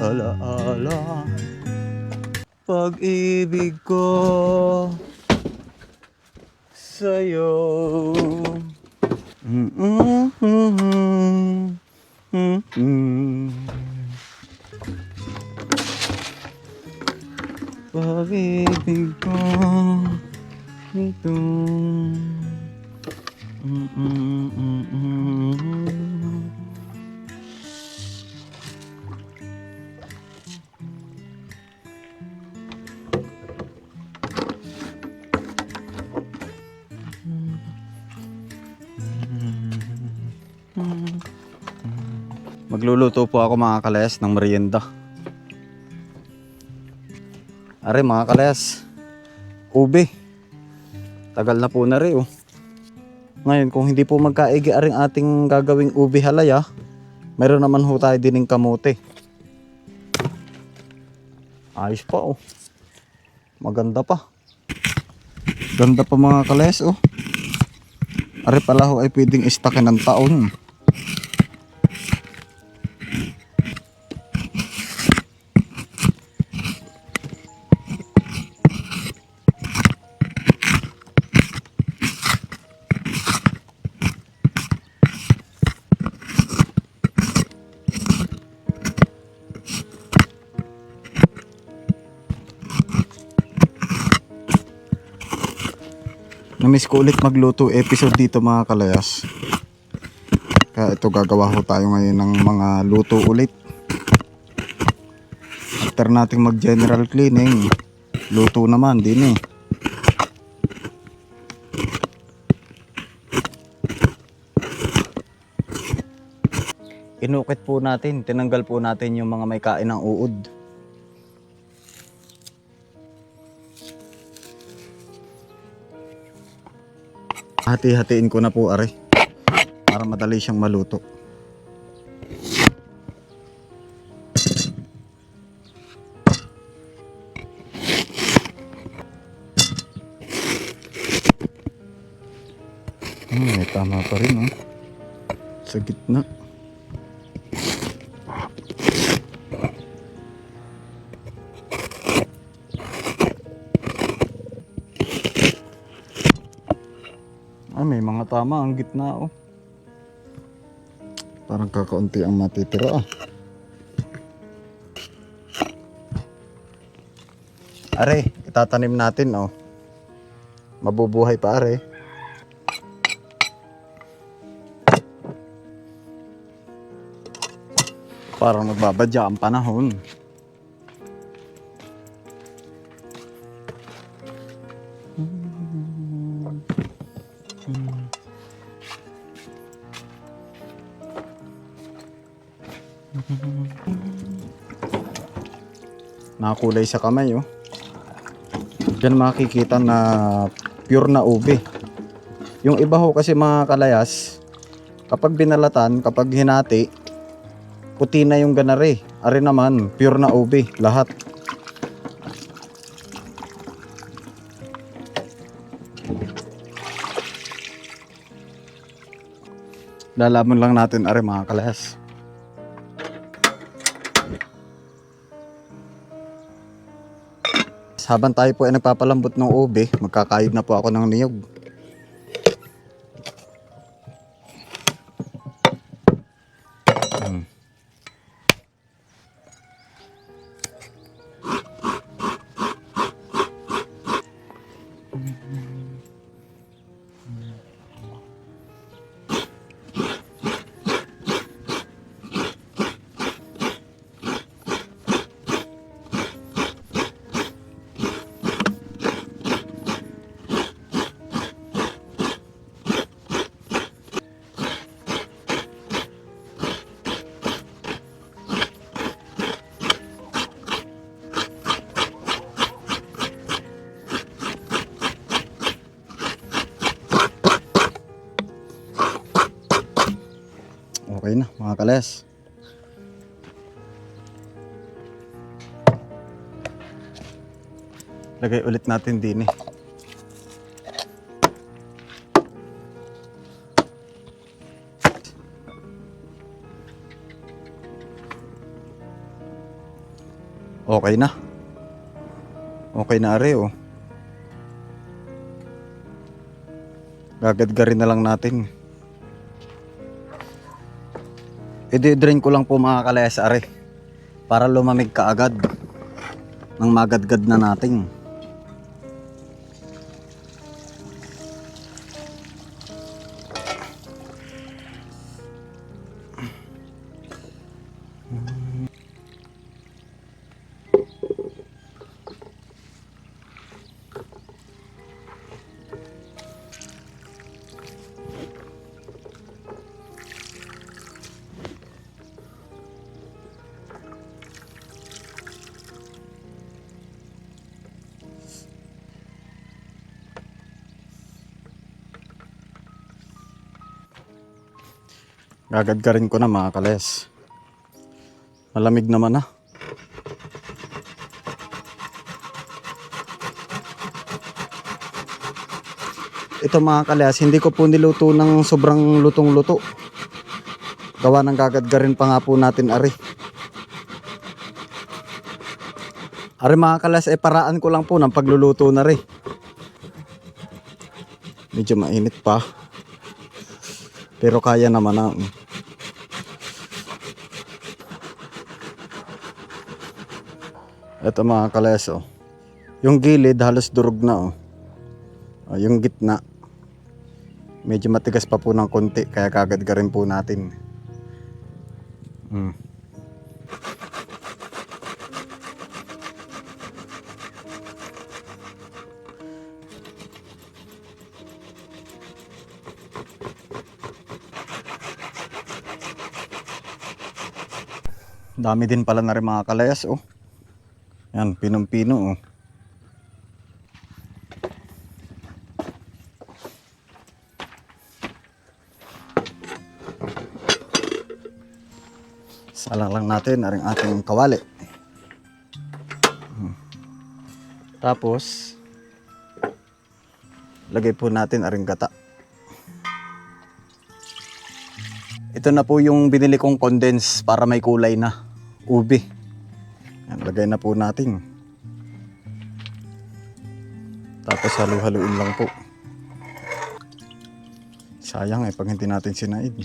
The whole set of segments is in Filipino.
alaala, pag-ibig ko sa'yo. Pag-ibig ko ito. Magluluto po ako mga kalayas ng merienda. Are mga kalayas, ube. Tagal na po na rin oh. Ngayon kung hindi po magkaigi aring ating gagawing ube halaya, mayroon naman ho tayo dining kamote. Ayos pa oh. Maganda pa. Ganda pa mga kalayas oh. Are pala ho ay pwedeng istakin ng taon. Namiss ko ulit magluto episode dito mga kalayas. Kaya ito gagawa ho tayo ngayon ng mga luto ulit. After nating mag general cleaning, luto naman din eh. Inukit po natin, tinanggal po natin yung mga may kain ng uod. Hati-hatiin ko na po are para madali siyang maluto. May tama pa rin oh. Sa gitna. May mga tama ang gitna oh. Parang kakaunti ang matitira ah. Are, itatanim natin oh. Mabubuhay pa are. Parang nagbabadya ang panahon. Nakakulay sa kamay oh. Diyan makikita na pure na ube. Yung iba ho kasi mga kalayas, kapag binalatan, kapag hinati, puti na yung ganare. Ari naman pure na ube lahat. Lalaman lang natin are mga kalayas. Habang tayo po ay nagpapalambot ng ube, magkakayod na po ako ng niyog. Okay na mga kalayas. Lagay ulit natin din eh. Okay na. Okay na are oh. Gagadgarin na lang natin. I-drain ko lang po mga kalayas are. Para lumamig kaagad. Nang magadgad na natin. Gagadgarin ko na mga kalayas. Malamig naman na. Ito mga kalayas, hindi ko po niluto ng sobrang lutong-luto. Gawa ng gagadgarin pa nga po natin ari. Ari mga kalayas, paraan ko lang po ng pagluluto na rin. Medyo mainit pa. Pero kaya naman na. Ito mga kalayas oh. Yung gilid halos durog na oh. Yung gitna medyo matigas pa po ng konti, kaya gagadgarin po natin. Dami din pala na rin mga kalayas oh. Yan, pinong-pino oh. Salang lang natin aring ating kawali. Tapos lagay po natin aring gata. Ito na po yung binili kong condense para may kulay na ube. Yan, lagay na po natin. Tapos halu-haluin lang po. Sayang pag hindi natin sinaid.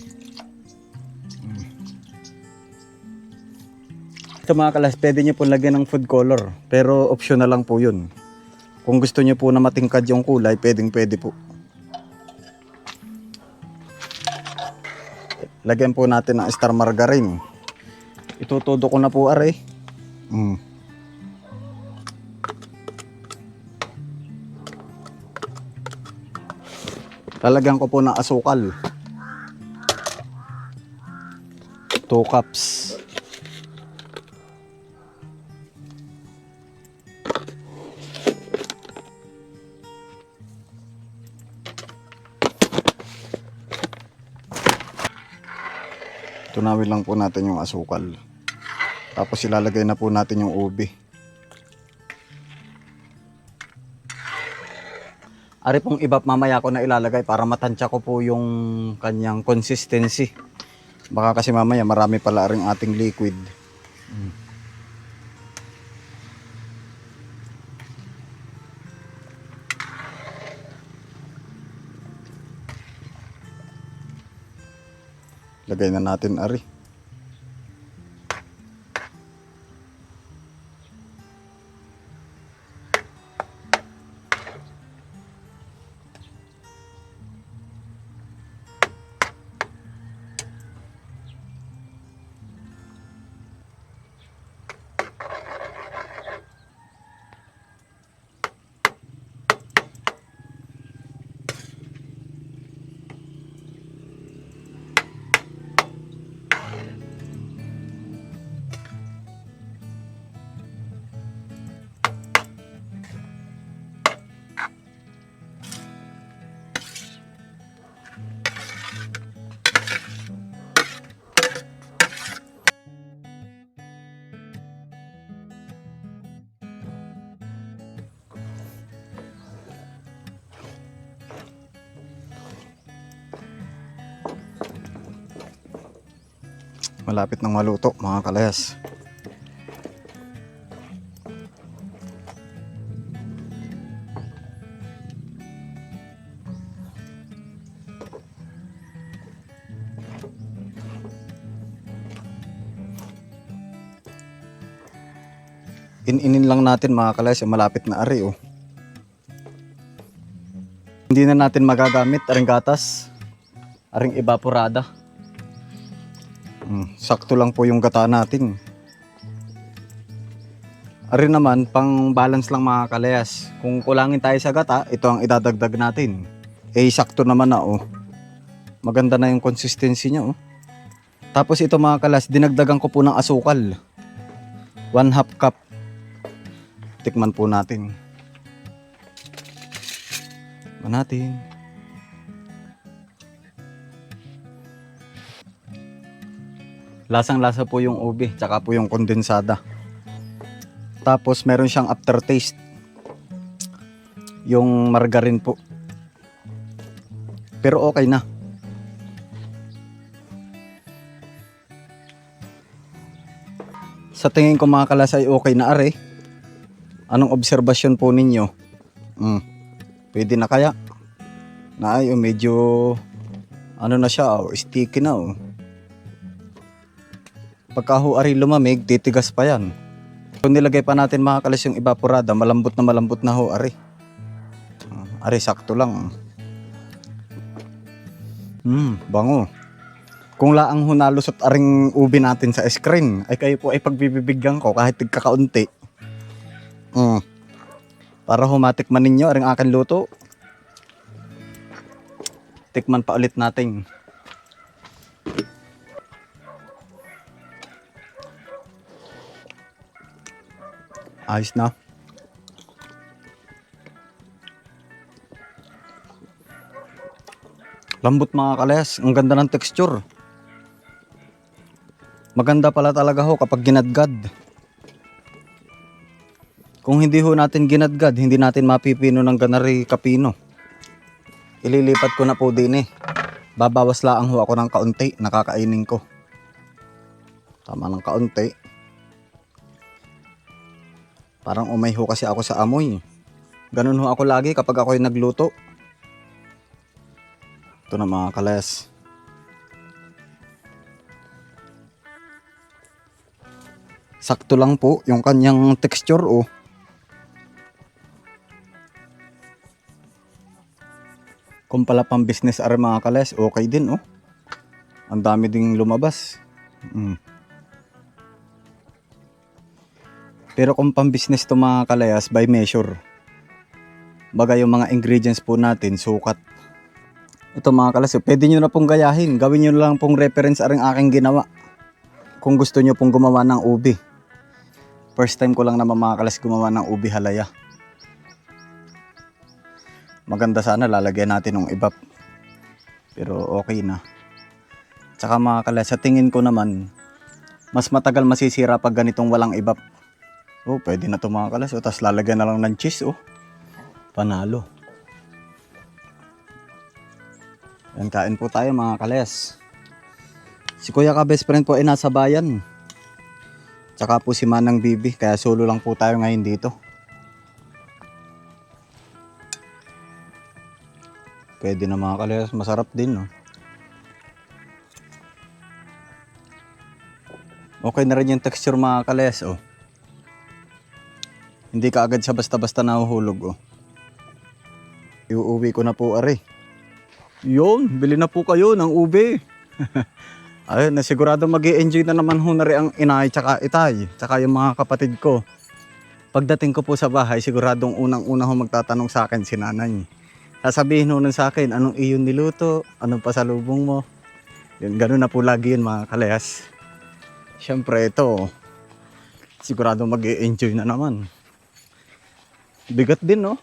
Ito mga kalas, pwede nyo po lagyan ng food color, pero optional lang po yun. Kung gusto nyo po na matingkad yung kulay, pwede po. Lagyan po natin ng star margarine. Itutudo ko na po are. Lalagyan ko po ng asukal. 2 cups. Tunawin lang po natin yung asukal. Tapos ilalagay na po natin yung ube. Ari pong iba mamaya ko na ilalagay para matansya ko po yung kanyang consistency. Baka kasi mamaya marami pala ring ating liquid. Lagay na natin ari. Malapit nang maluto mga kalayas. In-inin lang natin mga kalayas yung malapit na ari oh. Hindi na natin magagamit aring gatas, aring evaporada. Sakto lang po yung gata natin. Ari naman, pang balance lang mga kalayas. Kung kulangin tayo sa gata, ito ang idadagdag natin. Sakto naman na oh. Maganda na yung consistency niya oh. Tapos ito mga kalayas, dinagdagan ko po ng asukal. 1/2 cup. Tikman po natin. Lasang-lasa po yung ube, tsaka po yung kondensada. Tapos meron siyang aftertaste. Yung margarine po. Pero okay na. Sa tingin ko mga kalas ay okay na are. Anong obserbasyon po ninyo? Pwede na kaya? Na ay medyo ano na siya sticky na oh. Pagka ho ari lumamig, titigas pa yan. Kung nilagay pa natin mga kalas yung evaporada, malambot na ho ari. Ari sakto lang. Bango. Kung laang hunalusot aring ubi natin sa screen, ay kayo po ay pagbibibigyan ko kahit tigkakaunti. Para humatikman ninyo aring akin luto. Tikman pa ulit natin. Ayos na. Lambot mga kalayas. Ang ganda ng texture. Maganda pala talaga ho kapag ginadgad. Kung hindi ho natin ginadgad, hindi natin mapipino ng ganari kapino. Ililipat ko na po din eh. Babawas lang ho ako ng kaunti. Nakakainin ko. Tama ng kaunti. Parang umay ho kasi ako sa amoy. Ganun ho ako lagi kapag ako'y nagluto. Ito na mga kalayas. Sakto lang po yung kanyang texture oh. Kung pala pang business are mga kalayas, okay din oh. Ang dami ding lumabas. Pero kung pang business to mga kalayas, by measure. Baga yung mga ingredients po natin, sukat. Ito mga kalayas, pwede nyo na pong gayahin. Gawin nyo lang pong reference aring aking ginawa. Kung gusto nyo pong gumawa ng ubi. First time ko lang naman mga kalayas gumawa ng ubi halaya. Maganda sana lalagyan natin ng ibap. Pero okay na. Tsaka mga kalayas, sa tingin ko naman, mas matagal masisira pag ganitong walang ibap. Oh, pwede na ito mga kalayas. Tapos lalagyan na lang ng cheese oh. Panalo. Yan, kain po tayo mga kalayas. Si Kuya ka best friend po ay nasa bayan. Tsaka po si Manang Bibi. Kaya solo lang po tayo ngayon dito. Pwede na mga kalayas. Masarap din no. Okay na rin yung texture mga kalayas oh. Hindi ka agad siya basta-basta nahuhulog oh. Iuuwi ko na po are. Yun, bili na po kayo ng ube. Ayun, na sigurado mag-i-enjoy na naman ho na rin ang inay tsaka itay, tsaka yung mga kapatid ko. Pagdating ko po sa bahay, siguradong unang-una ho magtatanong sa akin si nanay. Sasabihin ho nun sa akin, anong iyon niluto, anong pasalubong mo. Yun, ganun na po lagi yun mga kalayas. Siyempre ito, sigurado mag-i-enjoy na naman. Bigat din no.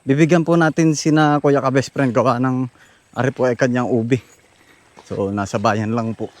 Bibigyan po natin sina Kuya ka best friend gawa ng ari po ay kanyang ubi. So nasa bayan lang po.